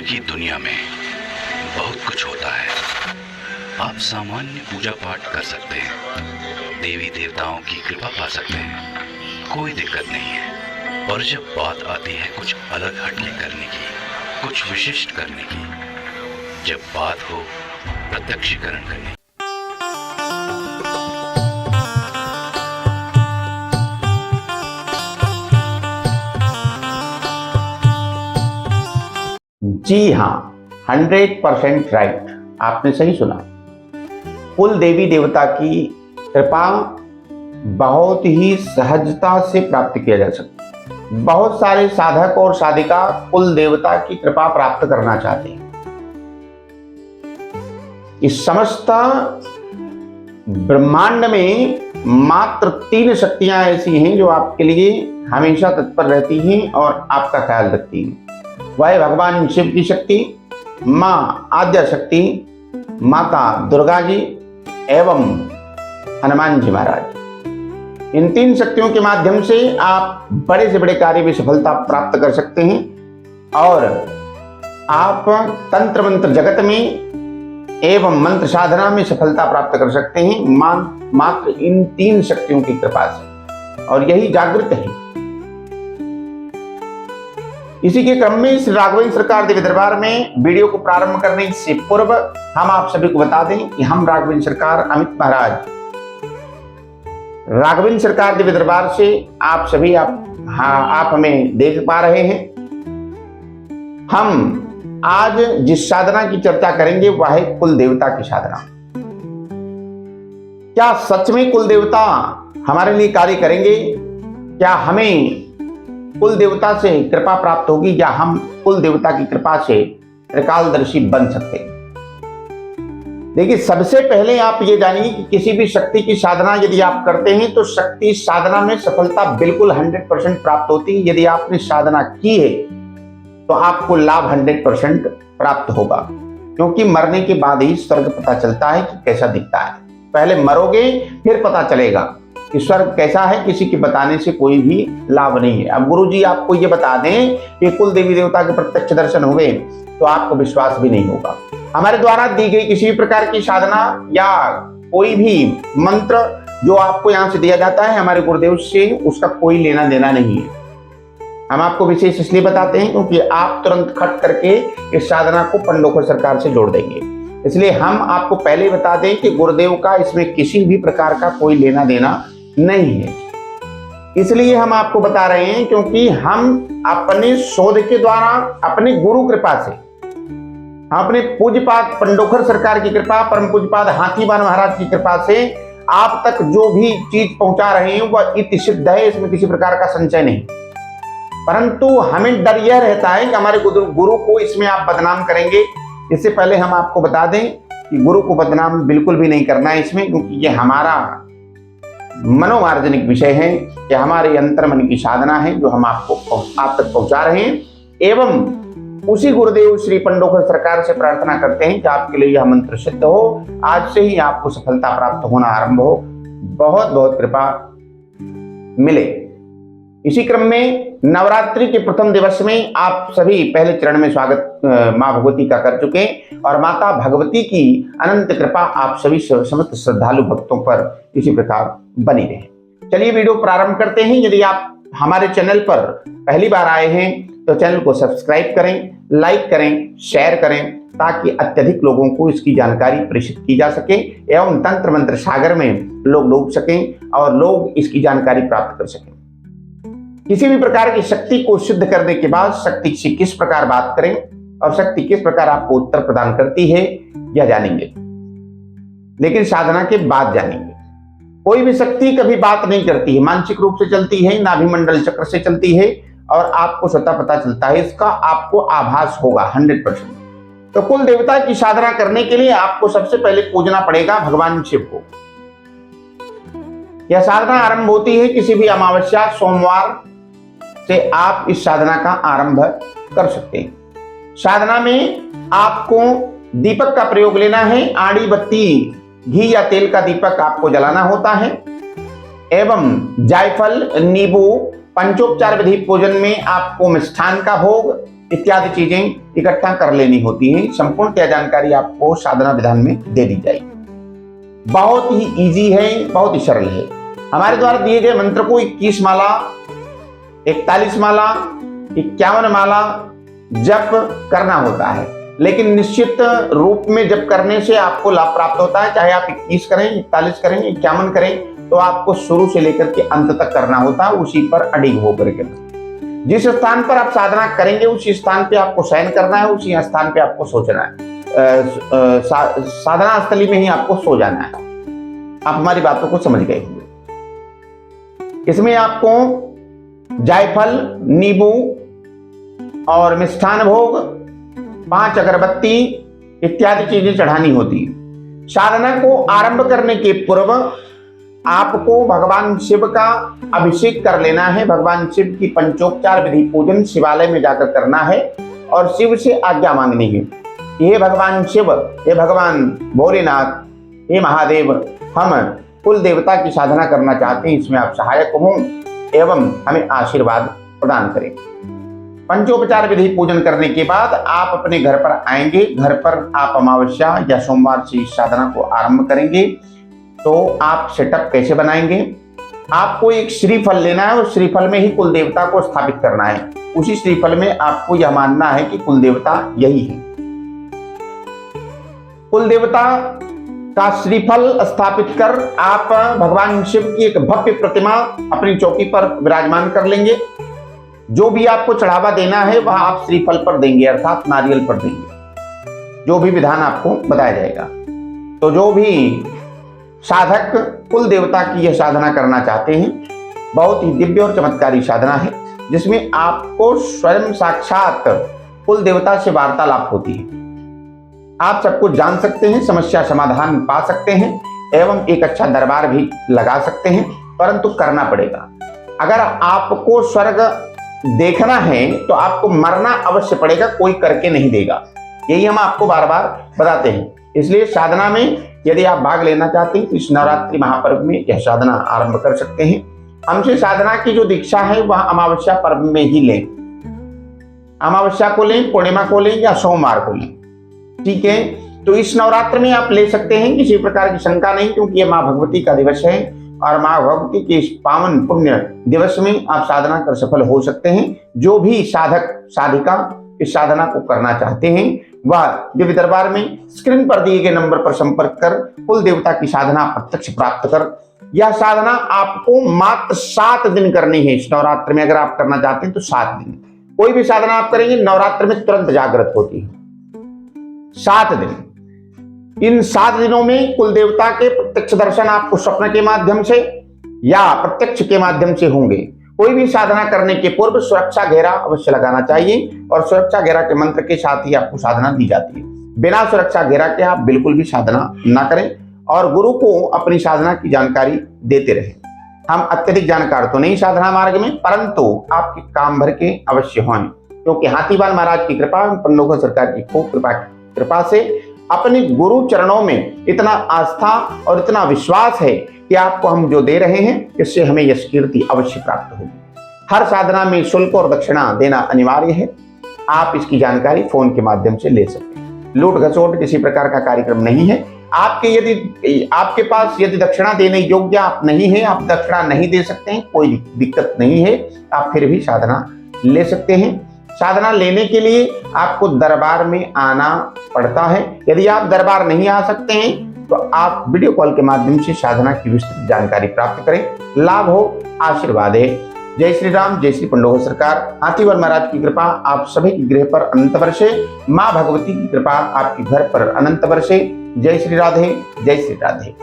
की दुनिया में बहुत कुछ होता है। आप सामान्य पूजा पाठ कर सकते हैं, देवी देवताओं की कृपा पा सकते हैं, कोई दिक्कत नहीं है। और जब बात आती है कुछ अलग हटके करने की, कुछ विशिष्ट करने की, जब बात हो प्रत्यक्षीकरण करने की, जी हाँ, 100% राइट, आपने सही सुना। कुल देवी देवता की कृपा बहुत ही सहजता से प्राप्त किया जा सकता है। बहुत सारे साधक और साधिका कुल देवता की कृपा प्राप्त करना चाहते हैं। इस समस्त ब्रह्मांड में मात्र 3 शक्तियां ऐसी हैं जो आपके लिए हमेशा तत्पर रहती हैं और आपका ख्याल रखती हैं। वह भगवान शिव की शक्ति, मां आद्या शक्ति, माता दुर्गा जी एवं हनुमान जी महाराज। इन 3 शक्तियों के माध्यम से आप बड़े से बड़े कार्य में सफलता प्राप्त कर सकते हैं और आप तंत्र मंत्र जगत में एवं मंत्र साधना में सफलता प्राप्त कर सकते हैं मात्र इन 3 शक्तियों की कृपा से। और यही जागृत है। इसी के क्रम में इस राघवेंद्र सरकार देवी दरबार में वीडियो को प्रारंभ करने से पूर्व हम आप सभी को बता दें कि हम राघवेंद्र सरकार अमित महाराज राघवेंद्र सरकार देवी दरबार से आप सभी आप हमें देख पा रहे हैं। हम आज जिस साधना की चर्चा करेंगे वह है कुल देवता की साधना। क्या सच में कुल देवता हमारे लिए कार्य करेंगे? क्या हमें कुल देवता से कृपा प्राप्त होगी या हम कुल देवता की कृपा से त्रिकालदर्शी बन सकते हैं? देखिए, सबसे पहले आप ये जानिए कि किसी भी शक्ति की साधना यदि आप करते हैं तो शक्ति साधना में सफलता बिल्कुल 100% प्राप्त होती है। यदि आपने साधना की है तो आपको लाभ 100% प्राप्त होगा, क्योंकि मरने के बाद ही स्वर्ग पता चलता है कि कैसा दिखता है। पहले मरोगे फिर पता चलेगा कि स्वर्ग कैसा है। किसी के बताने से कोई भी लाभ नहीं है। अब गुरुजी आपको ये बता दें कि कुल देवी देवता के प्रत्यक्ष दर्शन हुए तो आपको विश्वास भी नहीं होगा। हमारे द्वारा दी गई किसी भी प्रकार की साधना या कोई भी मंत्र जो आपको यहाँ से दिया जाता है हमारे गुरुदेव से, उसका कोई लेना देना नहीं है। हम आपको विशेष इसलिए बताते हैं क्योंकि आप तुरंत खट करके इस साधना को पंडोखर सरकार से जोड़ देंगे। इसलिए हम आपको पहले बता दें कि गुरुदेव का इसमें किसी भी प्रकार का कोई लेना देना नहीं है। इसलिए हम आपको बता रहे हैं क्योंकि हम अपने शोध के द्वारा, अपने गुरु कृपा से, अपने पूज्यपाद पंडोखर सरकार की कृपा, परम पूज्यपाद हाथीवान महाराज की कृपा से आप तक जो भी चीज पहुंचा रहे हैं वह इति सिद्ध है। इसमें किसी प्रकार का संशय नहीं। परंतु हमें डर यह रहता है कि हमारे गुरु को इसमें आप बदनाम करेंगे। इससे पहले हम आपको बता दें कि गुरु को बदनाम बिल्कुल भी नहीं करना है इसमें, क्योंकि ये हमारा मनोवार्जनिक विषय है कि हमारे अंतर मन की साधना है जो हम आप तक पहुंचा रहे हैं। एवं उसी गुरुदेव श्री पंडोखर सरकार से प्रार्थना करते हैं कि आपके लिए यह मंत्र सिद्ध हो, आज से ही आपको सफलता प्राप्त होना आरंभ हो, बहुत बहुत कृपा मिले। इसी क्रम में नवरात्रि के प्रथम दिवस में आप सभी पहले चरण में स्वागत मां भगवती का कर चुके हैं और माता भगवती की अनंत कृपा आप सभी समस्त श्रद्धालु भक्तों पर इसी प्रकार बनी रहे। चलिए वीडियो प्रारंभ करते हैं। यदि आप हमारे चैनल पर पहली बार आए हैं तो चैनल को सब्सक्राइब करें, लाइक करें, शेयर करें, ताकि अत्यधिक लोगों को इसकी जानकारी प्रेषित की जा सके एवं तंत्र मंत्र सागर में लोग डूब सकें और लोग इसकी जानकारी प्राप्त कर सकें। किसी भी प्रकार की शक्ति को सिद्ध करने के बाद शक्ति से किस प्रकार बात करें और शक्ति किस प्रकार आपको उत्तर प्रदान करती है यह जानेंगे, लेकिन साधना के बाद जानेंगे। कोई भी शक्ति कभी बात नहीं करती है, मानसिक रूप से चलती है, नाभिमंडल चक्र से चलती है और आपको स्वतः पता चलता है, इसका आपको आभास होगा 100%। तो कुल देवता की साधना करने के लिए आपको सबसे पहले पूजना पड़ेगा भगवान शिव को। यह साधना आरंभ होती है किसी भी अमावस्या सोमवार से आप इस साधना का आरंभ कर सकते हैं। साधना में आपको दीपक का प्रयोग लेना है। आड़ी बत्ती, घी या तेल का दीपक आपको जलाना होता है एवं जायफल, नींबू, पंचोपचार विधि पूजन में आपको मिष्ठान का भोग इत्यादि चीजें इकट्ठा कर लेनी होती हैं। संपूर्णतः जानकारी आपको साधना विधान में दे दी जाएगी। बहुत ही इजी है, बहुत ही सरल है। हमारे द्वारा दिए गए मंत्र को 21 माला, 41 माला, 51 माला जप करना होता है, लेकिन निश्चित रूप में जप करने से आपको लाभ प्राप्त होता है। चाहे आप 21 करें, 41 करें, 51 करें, तो आपको शुरू से लेकर के अंत तक करना होता है, उसी पर अडिग होकर के। जिस स्थान पर आप साधना करेंगे उसी स्थान पे आपको शयन करना है, उसी स्थान पे आपको सोचना है। साधना स्थली में ही आपको सो जाना है। आप हमारी बातों को समझ गए होंगे। इसमें आपको जायफल, नींबू और मिष्ठान भोग, 5 अगरबत्ती इत्यादि चीजें चढ़ानी होती है। साधना को आरंभ करने के पूर्व आपको भगवान शिव का अभिषेक कर लेना है। भगवान शिव की पंचोपचार विधि पूजन शिवालय में जाकर करना है और शिव से आज्ञा मांगनी है। हे भगवान शिव, हे भगवान भोलेनाथ, हे महादेव, हम कुल देवता की साधना करना चाहते हैं, इसमें आप सहायक हों एवं हमें आशीर्वाद प्रदान करें। पंचोपचार विधि पूजन करने के बाद आप अपने घर पर आएंगे। घर पर आप अमावस्या या सोमवार से इस साधना को आरंभ करेंगे। तो आप सेटअप कैसे बनाएंगे? आपको एक श्रीफल लेना है और श्रीफल में ही कुल देवता को स्थापित करना है। उसी श्रीफल में आपको यह मानना है कि कुल देवता यही है। कुल देवता का श्रीफल स्थापित कर आप भगवान शिव की एक भव्य प्रतिमा अपनी चौकी पर विराजमान कर लेंगे। जो भी आपको चढ़ावा देना है वह आप श्रीफल पर देंगे, अर्थात नारियल पर देंगे। जो भी विधान आपको बताया जाएगा। तो जो भी साधक कुल देवता की यह साधना करना चाहते हैं, बहुत ही दिव्य और चमत्कारी साधना है, जिसमें आपको स्वयं साक्षात कुल देवता से वार्तालाप होती है। आप सब कुछ जान सकते हैं, समस्या समाधान पा सकते हैं एवं एक अच्छा दरबार भी लगा सकते हैं, परंतु करना पड़ेगा। अगर आपको स्वर्ग देखना है तो आपको मरना अवश्य पड़ेगा, कोई करके नहीं देगा। यही हम आपको बार बार बताते हैं। इसलिए साधना में यदि आप भाग लेना चाहते हैं तो इस नवरात्रि महापर्व में यह साधना आरंभ कर सकते हैं। हमसे साधना की जो दीक्षा है वह अमावस्या पर्व में ही लें। अमावस्या को लें, पूर्णिमा को लें या सोमवार को लें, ठीक है। तो इस नवरात्र में आप ले सकते हैं, किसी प्रकार की शंका नहीं, क्योंकि ये माँ भगवती का दिवस है और माँ भगवती के इस पावन पुण्य दिवस में आप साधना कर सफल हो सकते हैं। जो भी साधक साधिका इस साधना को करना चाहते हैं वह दिव्य दरबार में स्क्रीन पर दिए गए नंबर पर संपर्क कर कुल देवता की साधना प्रत्यक्ष प्राप्त कर। यह साधना आपको मात्र 7 दिन करनी है। इस नवरात्र में अगर आप करना चाहते हैं तो 7 दिन। कोई भी साधना आप करेंगे नवरात्र में तुरंत जागृत होती है। 7 दिन। इन 7 दिनों में कुल देवता के प्रत्यक्ष दर्शन आपको स्वप्न के माध्यम से या प्रत्यक्ष के माध्यम से होंगे। कोई भी साधना करने के पूर्व सुरक्षा घेरा अवश्य लगाना चाहिए और सुरक्षा घेरा के मंत्र के साथ ही आपको साधना दी जाती है। बिना सुरक्षा घेरा के आप बिल्कुल भी साधना ना करें और गुरु को अपनी साधना की जानकारी देते रहें। हम अत्यधिक जानकार तो नहीं साधना मार्ग में, परंतु आपके काम भर के अवश्य हों, क्योंकि हाथीवाल महाराज की कृपा, पंडोगर सरकार की खूब कृपा से अपने गुरु चरणों में इतना आस्था और इतना विश्वास है कि आपको हम जो दे रहे हैं इससे हमें यश कीर्ति अवश्य प्राप्त होगी। हर साधना में शुल्क और दक्षिणा देना अनिवार्य है। आप इसकी जानकारी फोन के माध्यम से ले सकते हैं। लूट घसोट किसी प्रकार का कार्यक्रम नहीं है। आपके पास यदि दक्षिणा देने योग्य आप नहीं है, आप दक्षिणा नहीं दे सकते हैं, कोई दिक्कत नहीं है, आप फिर भी साधना ले सकते हैं। साधना लेने के लिए आपको दरबार में आना पड़ता है। यदि आप दरबार नहीं आ सकते हैं तो आप वीडियो कॉल के माध्यम से साधना की विस्तृत जानकारी प्राप्त करें। लाभ हो, आशीर्वाद है। जय श्री राम, जय श्री पंडोगर सरकार। हाथीवाल महाराज की कृपा आप सभी के गृह पर अनंत वर्षे। माँ भगवती की कृपा आपके घर पर अनंत वर्षे। जय श्री राधे, जय श्री राधे।